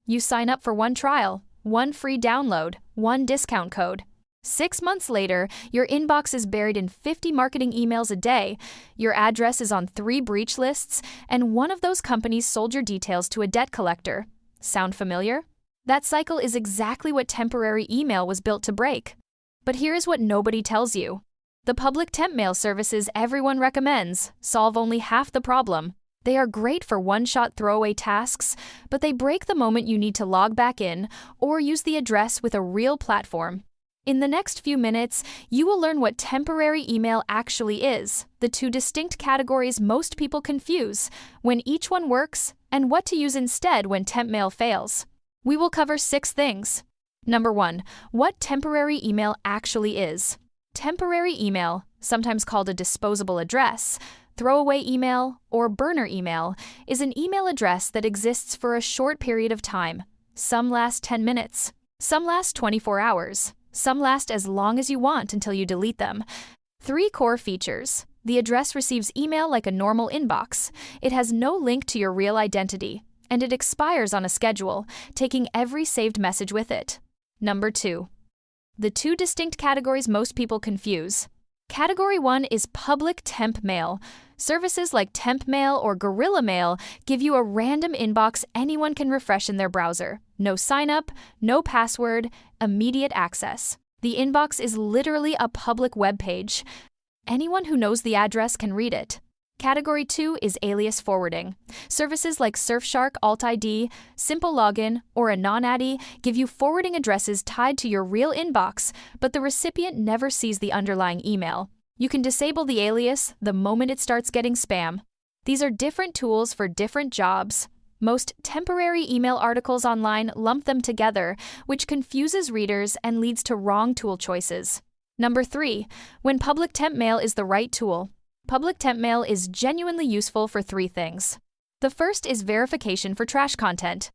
You sign up for one trial, one free download, one discount code. 6 months later, your inbox is buried in 50 marketing emails a day, your address is on 3 breach lists, and one of those companies sold your details to a debt collector. Sound familiar? That cycle is exactly what temporary email was built to break. But here's what nobody tells you. The public temp mail services everyone recommends solve only half the problem. They are great for one-shot throwaway tasks, but they break the moment you need to log back in or use the address with a real platform. In the next few minutes, you will learn what temporary email actually is, the 2 distinct categories most people confuse, when each one works, and what to use instead when temp mail fails. We will cover 6 things. Number 1, what temporary email actually is. Temporary email, sometimes called a disposable address, throwaway email, or burner email, is an email address that exists for a short period of time. Some last 10 minutes. Some last 24 hours. Some last as long as you want until you delete them. 3 core features. The address receives email like a normal inbox. It has no link to your real identity, and it expires on a schedule, taking every saved message with it. Number 2. The 2 distinct categories most people confuse. Category 1 is public temp mail. Services like Temp Mail or Gorilla Mail give you a random inbox anyone can refresh in their browser. No sign-up, no password, immediate access. The inbox is literally a public web page. Anyone who knows the address can read it. Category 2 is alias forwarding. Services like Surfshark Alt-ID, Simple Login, or AnonAddy give you forwarding addresses tied to your real inbox, but the recipient never sees the underlying email. You can disable the alias the moment it starts getting spam. These are different tools for different jobs. Most temporary email articles online lump them together, which confuses readers and leads to wrong tool choices. Number 3, when public temp mail is the right tool. Public temp mail is genuinely useful for 3 things. The first is verification for trash content.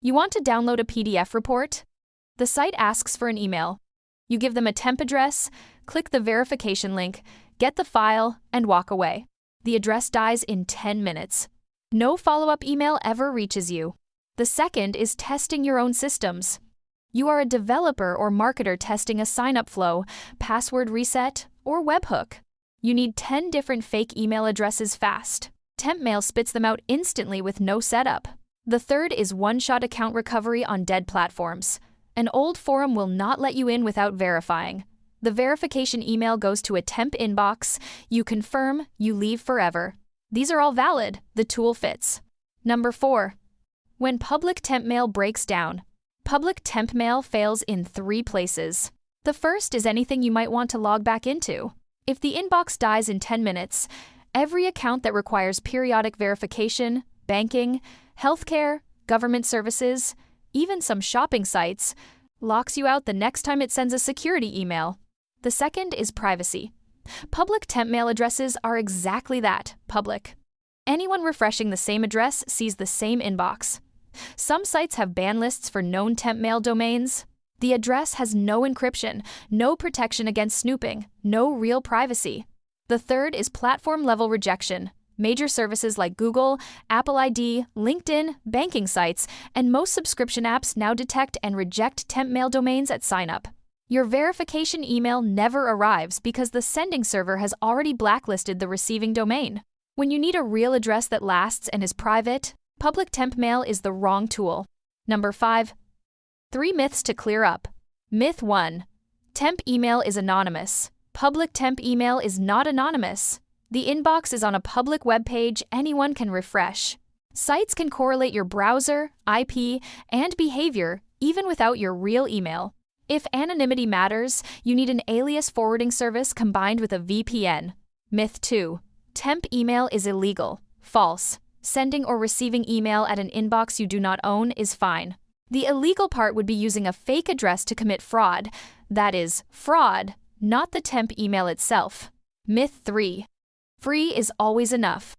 You want to download a PDF report? The site asks for an email. You give them a temp address, click the verification link, get the file, and walk away. The address dies in 10 minutes. No follow-up email ever reaches you. The second is testing your own systems. You are a developer or marketer testing a sign-up flow, password reset, or webhook. You need 10 different fake email addresses fast. Temp mail spits them out instantly with no setup. The third is one-shot account recovery on dead platforms. An old forum will not let you in without verifying. The verification email goes to a temp inbox, you confirm, you leave forever. These are all valid, the tool fits. Number 4. When public temp mail breaks down. Public temp mail fails in 3 places. The first is anything you might want to log back into. If the inbox dies in 10 minutes, every account that requires periodic verification, banking, healthcare, government services, even some shopping sites, locks you out the next time it sends a security email. The second is privacy. Public temp mail addresses are exactly that, public. Anyone refreshing the same address sees the same inbox. Some sites have ban lists for known temp mail domains. The address has no encryption, no protection against snooping, no real privacy. The third is platform-level rejection. Major services like Google, Apple ID, LinkedIn, banking sites, and most subscription apps now detect and reject temp mail domains at sign-up. Your verification email never arrives because the sending server has already blacklisted the receiving domain. When you need a real address that lasts and is private, public temp mail is the wrong tool. Number 5. 3 myths to clear up. Myth 1. Temp email is anonymous. Public temp email is not anonymous. The inbox is on a public web page anyone can refresh. Sites can correlate your browser, IP, and behavior even without your real email. If anonymity matters, you need an alias forwarding service combined with a VPN. Myth 2. Temp email is illegal. False. Sending or receiving email at an inbox you do not own is fine. The illegal part would be using a fake address to commit fraud. That is, fraud, not the temp email itself. Myth 3. Free is always enough.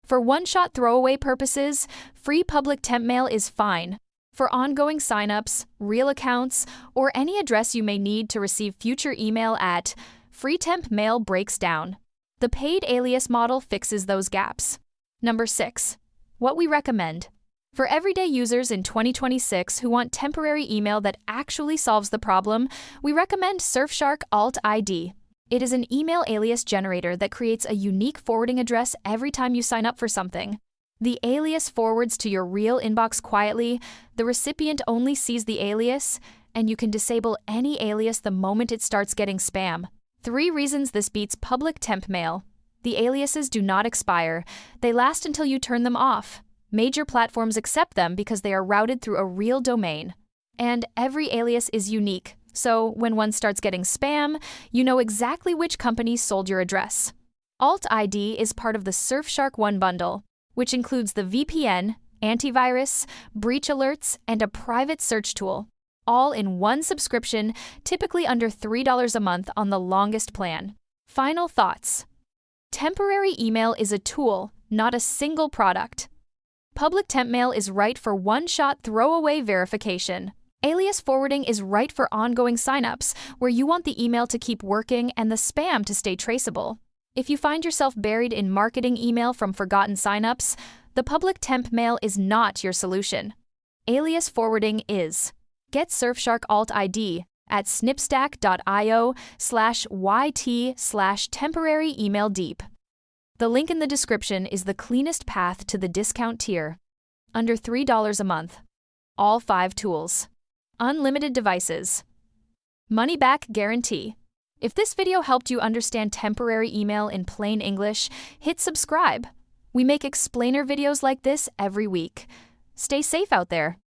For one-shot throwaway purposes, free public temp mail is fine. For ongoing signups, real accounts, or any address you may need to receive future email at, free temp mail breaks down. The paid alias model fixes those gaps. Number 6. What we recommend. For everyday users in 2026 who want temporary email that actually solves the problem, we recommend Surfshark Alt ID. It is an email alias generator that creates a unique forwarding address every time you sign up for something. The alias forwards to your real inbox quietly, the recipient only sees the alias, and you can disable any alias the moment it starts getting spam. 3 reasons this beats public temp mail. The aliases do not expire. They last until you turn them off. Major platforms accept them because they are routed through a real domain. And every alias is unique, so when one starts getting spam, you know exactly which company sold your address. Alt ID is part of the Surfshark One bundle, which includes the VPN, antivirus, breach alerts, and a private search tool, all in one subscription, typically under $3 a month on the longest plan. Final thoughts. Temporary email is a tool, not a single product. Public temp mail is right for one-shot throwaway verification. Alias forwarding is right for ongoing signups, where you want the email to keep working and the spam to stay traceable. If you find yourself buried in marketing email from forgotten signups, the public temp mail is not your solution. Alias forwarding is. Get Surfshark Alt ID at snipstack.io/YT/temporary email deep. The link in the description is the cleanest path to the discount tier. Under $3 a month. All 5 tools. Unlimited devices. Money-back guarantee. If this video helped you understand temporary email in plain English, hit subscribe. We make explainer videos like this every week. Stay safe out there.